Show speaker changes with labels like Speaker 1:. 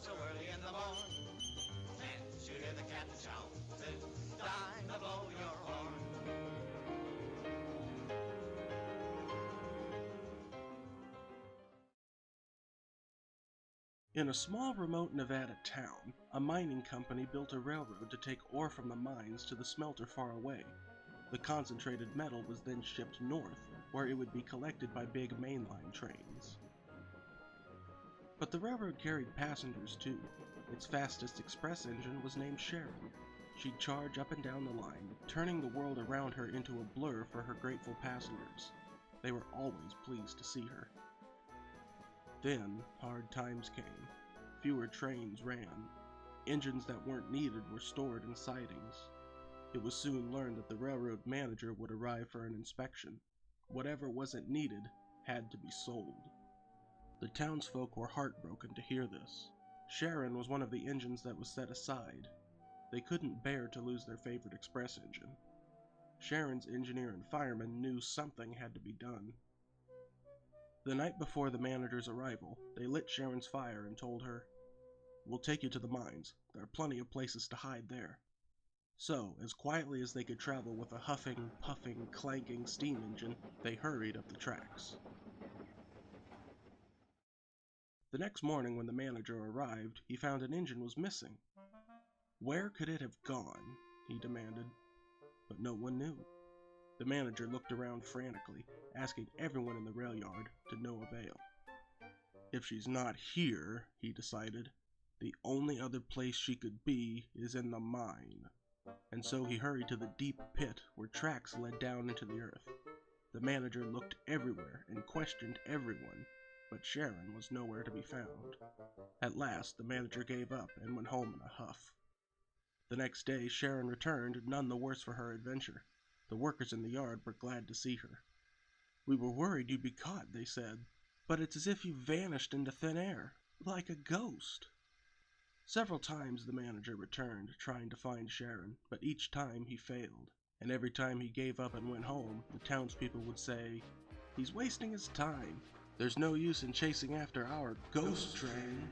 Speaker 1: up so early in the morning. Can't you hear the captain shout? It's time to blow your horn.
Speaker 2: In a small remote Nevada town, a mining company built a railroad to take ore from the mines to the smelter far away. The concentrated metal was then shipped north, where it would be collected by big mainline trains. But the railroad carried passengers too. Its fastest express engine was named Sharon. She'd charge up and down the line, turning the world around her into a blur for her grateful passengers. They were always pleased to see her. Then, hard times came. Fewer trains ran. Engines that weren't needed were stored in sidings. It was soon learned that the railroad manager would arrive for an inspection. Whatever wasn't needed had to be sold. The townsfolk were heartbroken to hear this. Sharon was one of the engines that was set aside. They couldn't bear to lose their favorite express engine. Sharon's engineer and fireman knew something had to be done. The night before the manager's arrival, they lit Sharon's fire and told her, "We'll take you to the mines. There are plenty of places to hide there." So, as quietly as they could travel with a huffing, puffing, clanking steam engine, they hurried up the tracks. The next morning when the manager arrived, he found an engine was missing. Where could it have gone? He demanded. But no one knew. The manager looked around frantically, asking everyone in the rail yard, to no avail. If she's not here, he decided, the only other place she could be is in the mine. And so he hurried to the deep pit where tracks led down into the earth. The manager looked everywhere and questioned everyone, but Sharon was nowhere to be found. At last, the manager gave up and went home in a huff. The next day, Sharon returned, none the worse for her adventure. The workers in the yard were glad to see her. "We were worried you'd be caught," they said, "but it's as if you vanished into thin air, like a ghost." Several times the manager returned, trying to find Sharon, but each time he failed. And every time he gave up and went home, the townspeople would say, "He's wasting his time. There's no use in chasing after our ghost train."